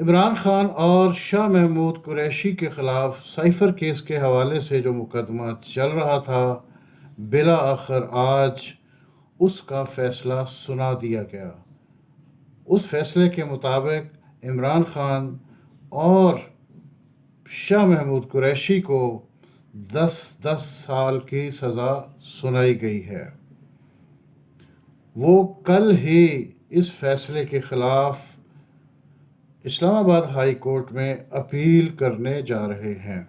عمران خان اور شاہ محمود قریشی کے خلاف سائفر کیس کے حوالے سے جو مقدمہ چل رہا تھا، بالآخر آج اس کا فیصلہ سنا دیا گیا۔ اس فیصلے کے مطابق عمران خان اور شاہ محمود قریشی کو 10 سال کی سزا سنائی گئی ہے۔ وہ کل ہی اس فیصلے کے خلاف اسلام آباد ہائی کورٹ میں اپیل کرنے جا رہے ہیں۔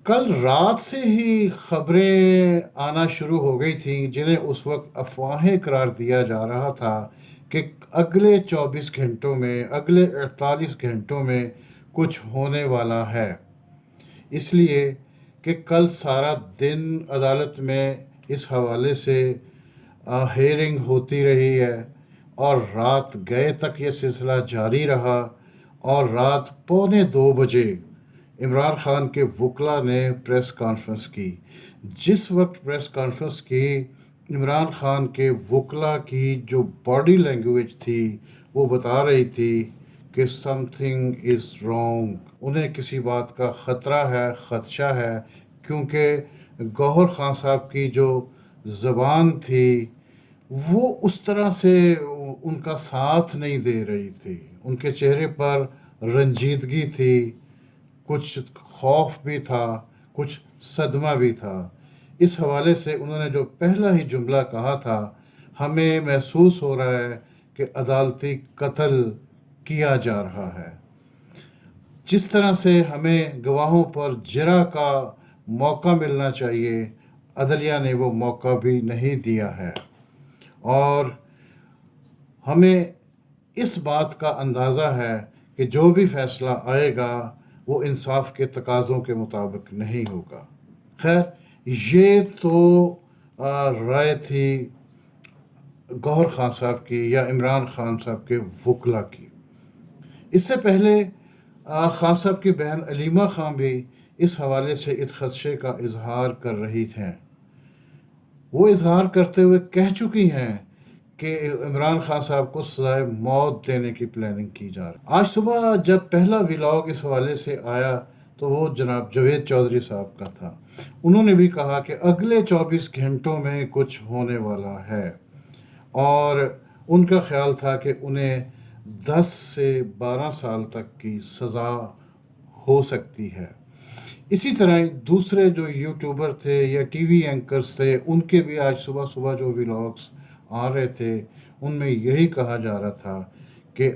کل رات سے ہی خبریں آنا شروع ہو گئی تھیں، جنہیں اس وقت افواہیں قرار دیا جا رہا تھا کہ اگلے 24 گھنٹوں میں، اگلے 48 گھنٹوں میں کچھ ہونے والا ہے، اس لیے کہ کل سارا دن عدالت میں اس حوالے سے ہیئرنگ ہوتی رہی ہے اور رات گئے تک یہ سلسلہ جاری رہا، اور رات 1:45 عمران خان کے وکلاء نے پریس کانفرنس کی۔ جس وقت پریس کانفرنس کی، عمران خان کے وکلاء کی جو باڈی لینگویج تھی وہ بتا رہی تھی کہ سم تھنگ از رانگ، انہیں کسی بات کا خطرہ ہے، خدشہ ہے، کیونکہ گوہر خان صاحب کی جو زبان تھی وہ اس طرح سے ان کا ساتھ نہیں دے رہی تھی، ان کے چہرے پر رنجیدگی تھی، کچھ خوف بھی تھا، کچھ صدمہ بھی تھا۔ اس حوالے سے انہوں نے جو پہلا ہی جملہ کہا تھا، ہمیں محسوس ہو رہا ہے کہ عدالتی قتل کیا جا رہا ہے۔ جس طرح سے ہمیں گواہوں پر جرح کا موقع ملنا چاہیے، عدلیہ نے وہ موقع بھی نہیں دیا ہے، اور ہمیں اس بات کا اندازہ ہے کہ جو بھی فیصلہ آئے گا وہ انصاف کے تقاضوں کے مطابق نہیں ہوگا۔ خیر، یہ تو رائے تھی گوہر خان صاحب کی یا عمران خان صاحب کے وکلاء کی۔ اس سے پہلے خان صاحب کی بہن علیمہ خان بھی اس حوالے سے اس خدشے کا اظہار کر رہی ہیں۔ وہ اظہار کرتے ہوئے کہہ چکی ہیں کہ عمران خان صاحب کو سزائے موت دینے کی پلاننگ کی جا رہی ہے۔ آج صبح جب پہلا ولاگ اس حوالے سے آیا تو وہ جناب جاوید چودھری صاحب کا تھا۔ انہوں نے بھی کہا کہ اگلے 24 گھنٹوں میں کچھ ہونے والا ہے، اور ان کا خیال تھا کہ انہیں 10 سے 12 سال تک کی سزا ہو سکتی ہے۔ اسی طرح دوسرے جو یوٹیوبر تھے یا ٹی وی اینکرز تھے، ان کے بھی آج صبح صبح جو ولاگز آ رہے تھے ان میں یہی کہا جا رہا تھا کہ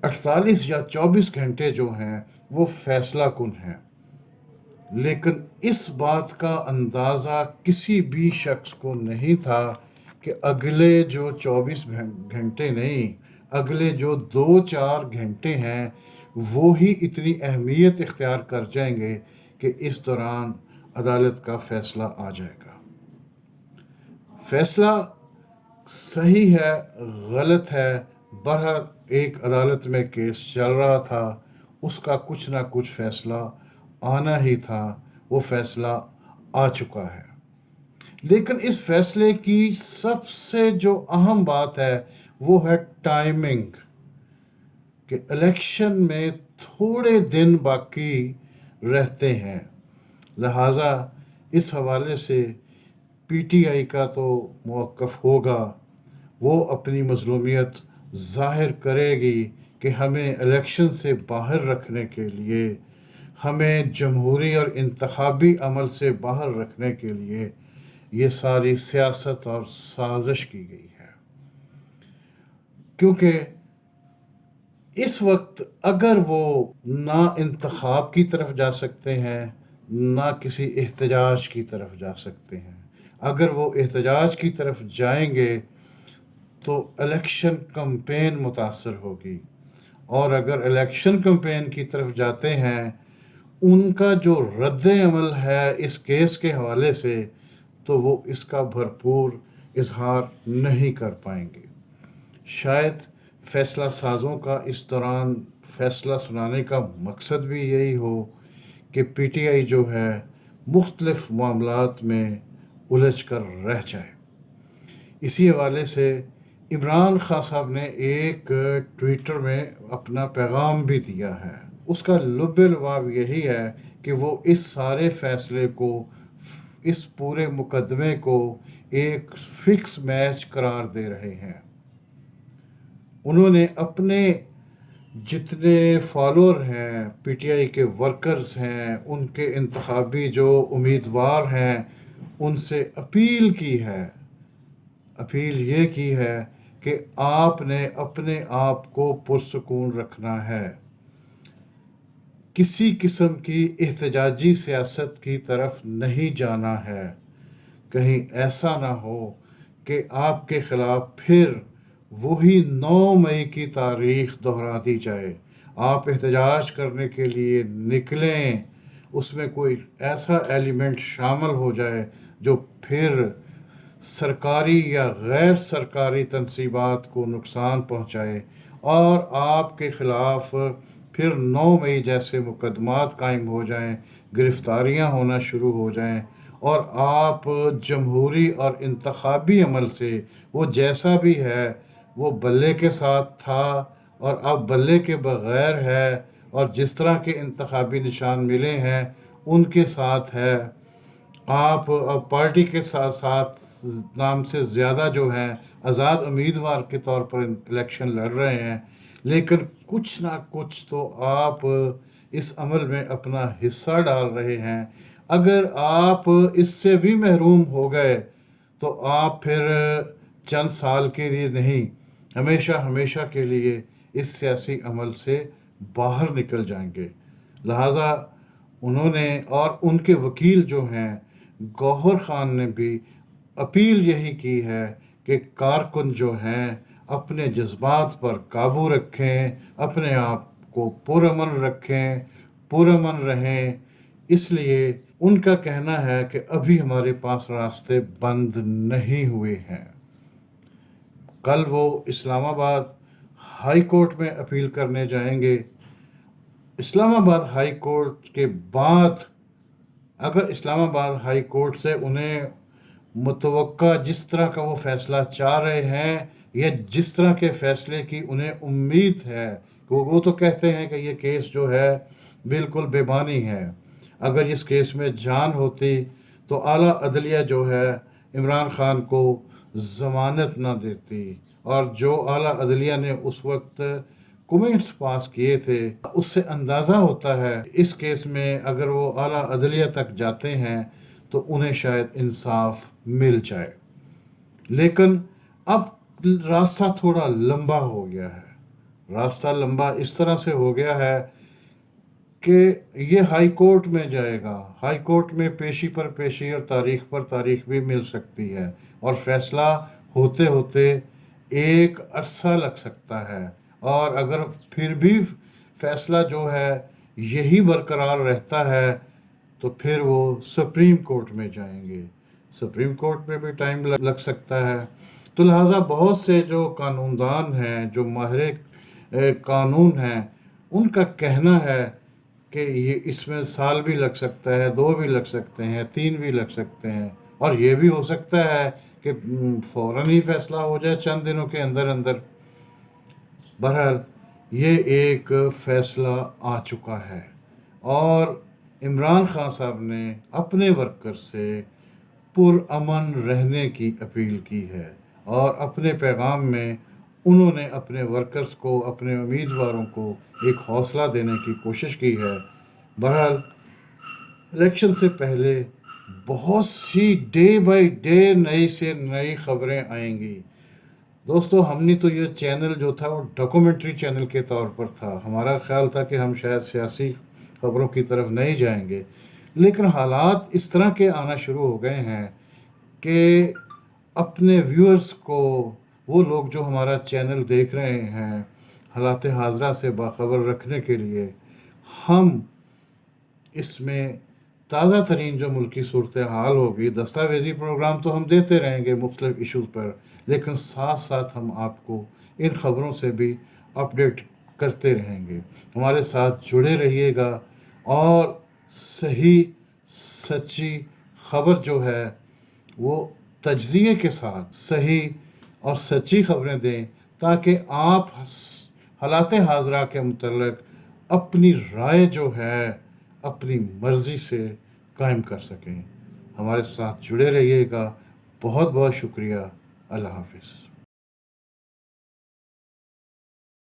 48 یا 24 گھنٹے جو ہیں وہ فیصلہ کن ہیں، لیکن اس بات کا اندازہ کسی بھی شخص کو نہیں تھا کہ اگلے جو 24 گھنٹے نہیں، اگلے جو 2-4 گھنٹے ہیں وہی اتنی اہمیت اختیار کر جائیں گے کہ اس دوران عدالت کا فیصلہ آ جائے گا۔ فیصلہ صحیح ہے، غلط ہے، بہرحال ایک عدالت میں کیس چل رہا تھا، اس کا کچھ نہ کچھ فیصلہ آنا ہی تھا، وہ فیصلہ آ چکا ہے۔ لیکن اس فیصلے کی سب سے جو اہم بات ہے وہ ہے ٹائمنگ، کہ الیکشن میں تھوڑے دن باقی رہتے ہیں، لہٰذا اس حوالے سے پی ٹی آئی کا تو موقف ہوگا، وہ اپنی مظلومیت ظاہر کرے گی کہ ہمیں الیکشن سے باہر رکھنے کے لیے، ہمیں جمہوری اور انتخابی عمل سے باہر رکھنے کے لیے یہ ساری سیاست اور سازش کی گئی ہے۔ کیونکہ اس وقت اگر وہ نہ انتخاب کی طرف جا سکتے ہیں، نہ کسی احتجاج کی طرف جا سکتے ہیں، اگر وہ احتجاج کی طرف جائیں گے تو الیکشن کمپین متاثر ہوگی، اور اگر الیکشن کمپین کی طرف جاتے ہیں ان کا جو رد عمل ہے اس کیس کے حوالے سے تو وہ اس کا بھرپور اظہار نہیں کر پائیں گے۔ شاید فیصلہ سازوں کا اس دوران فیصلہ سنانے کا مقصد بھی یہی ہو کہ پی ٹی آئی جو ہے مختلف معاملات میں الجھ کر رہ جائے۔ اسی حوالے سے عمران خان صاحب نے ایک ٹویٹر میں اپنا پیغام بھی دیا ہے. اس کا لب لباب یہی ہے کہ وہ اس سارے فیصلے کو، اس پورے مقدمے کو ایک فکس میچ قرار دے رہے ہیں. انہوں نے اپنے جتنے فالوور ہیں، پی ٹی آئی کے ورکرز ہیں، ان کے انتخابی جو امیدوار ہیں، ان سے اپیل کی ہے. اپیل یہ کی ہے کہ آپ نے اپنے آپ کو پرسکون رکھنا ہے. کسی قسم کی احتجاجی سیاست کی طرف نہیں جانا ہے. کہیں ایسا نہ ہو کہ آپ کے خلاف پھر وہی 9 مئی کی تاریخ دہرا دی جائے. آپ احتجاج کرنے کے لیے نکلیں، اس میں کوئی ایسا ایلیمنٹ شامل ہو جائے جو پھر سرکاری یا غیر سرکاری تنصیبات کو نقصان پہنچائے، اور آپ کے خلاف پھر 9 مئی جیسے مقدمات قائم ہو جائیں، گرفتاریاں ہونا شروع ہو جائیں، اور آپ جمہوری اور انتخابی عمل سے وہ جیسا بھی ہے وہ بلے کے ساتھ تھا اور اب بلے کے بغیر ہے، اور جس طرح کے انتخابی نشان ملے ہیں ان کے ساتھ ہے. آپ اب پارٹی کے ساتھ ساتھ نام سے زیادہ جو ہیں آزاد امیدوار کے طور پر الیکشن لڑ رہے ہیں، لیکن کچھ نہ کچھ تو آپ اس عمل میں اپنا حصہ ڈال رہے ہیں. اگر آپ اس سے بھی محروم ہو گئے تو آپ پھر چند سال کے لیے نہیں، ہمیشہ ہمیشہ کے لیے اس سیاسی عمل سے باہر نکل جائیں گے. لہٰذا انہوں نے اور ان کے وکیل جو ہیں گوہر خان نے بھی اپیل یہی کی ہے کہ کارکن جو ہیں اپنے جذبات پر قابو رکھیں، اپنے آپ کو پرامن رکھیں، پرامن رہیں. اس لیے ان کا کہنا ہے کہ ابھی ہمارے پاس راستے بند نہیں ہوئے ہیں. کل وہ اسلام آباد ہائی کورٹ میں اپیل کرنے جائیں گے. اسلام آباد ہائی کورٹ کے بعد اگر اسلام آباد ہائی کورٹ سے انہیں متوقع جس طرح کا وہ فیصلہ چاہ رہے ہیں یا جس طرح کے فیصلے کی انہیں امید ہے، وہ تو کہتے ہیں کہ یہ کیس جو ہے بالکل بے معنی ہے. اگر اس کیس میں جان ہوتی تو اعلیٰ عدلیہ جو ہے عمران خان کو ضمانت نہ دیتی، اور جو اعلیٰ عدلیہ نے اس وقت کومنٹس پاس کیے تھے اس سے اندازہ ہوتا ہے اس کیس میں اگر وہ اعلیٰ عدلیہ تک جاتے ہیں تو انہیں شاید انصاف مل جائے. لیکن اب راستہ تھوڑا لمبا ہو گیا ہے. راستہ لمبا اس طرح سے ہو گیا ہے کہ یہ ہائی کورٹ میں جائے گا. ہائی کورٹ میں پیشی پر پیشی اور تاریخ پر تاریخ بھی مل سکتی ہے، اور فیصلہ ہوتے ہوتے ایک عرصہ لگ سکتا ہے. اور اگر پھر بھی فیصلہ جو ہے یہی برقرار رہتا ہے تو پھر وہ سپریم کورٹ میں جائیں گے. سپریم کورٹ میں بھی ٹائم لگ سکتا ہے. تو لہٰذا بہت سے جو قانون دان ہیں، جو ماہر قانون ہیں، ان کا کہنا ہے کہ یہ اس میں سال بھی لگ سکتا ہے، 2 بھی لگ سکتے ہیں، 3 بھی لگ سکتے ہیں، اور یہ بھی ہو سکتا ہے کہ فوراً ہی فیصلہ ہو جائے چند دنوں کے اندر اندر. بہرحال یہ ایک فیصلہ آ چکا ہے، اور عمران خان صاحب نے اپنے ورکر سے پرامن رہنے کی اپیل کی ہے، اور اپنے پیغام میں انہوں نے اپنے ورکرز کو، اپنے امیدواروں کو ایک حوصلہ دینے کی کوشش کی ہے. بہرحال الیکشن سے پہلے بہت سی ڈے بائی ڈے نئی سے نئی خبریں آئیں گی. دوستو، ہم نے تو یہ چینل جو تھا وہ ڈاکومنٹری چینل کے طور پر تھا. ہمارا خیال تھا کہ ہم شاید سیاسی خبروں کی طرف نہیں جائیں گے، لیکن حالات اس طرح کے آنا شروع ہو گئے ہیں کہ اپنے ویورز کو، وہ لوگ جو ہمارا چینل دیکھ رہے ہیں، حالات حاضرہ سے باخبر رکھنے کے لیے ہم اس میں تازہ ترین جو ملکی صورتحال ہوگی، دستاویزی پروگرام تو ہم دیتے رہیں گے مختلف ایشوز پر، لیکن ساتھ ساتھ ہم آپ کو ان خبروں سے بھی اپڈیٹ کرتے رہیں گے. ہمارے ساتھ جڑے رہیے گا، اور صحیح سچی خبر جو ہے وہ تجزیے کے ساتھ، صحیح اور سچی خبریں دیں تاکہ آپ حالات حاضرہ کے متعلق اپنی رائے جو ہے اپنی مرضی سے قائم کر سکیں۔ ہمارے ساتھ جڑے رہیے گا۔ بہت بہت شکریہ۔ اللہ حافظ۔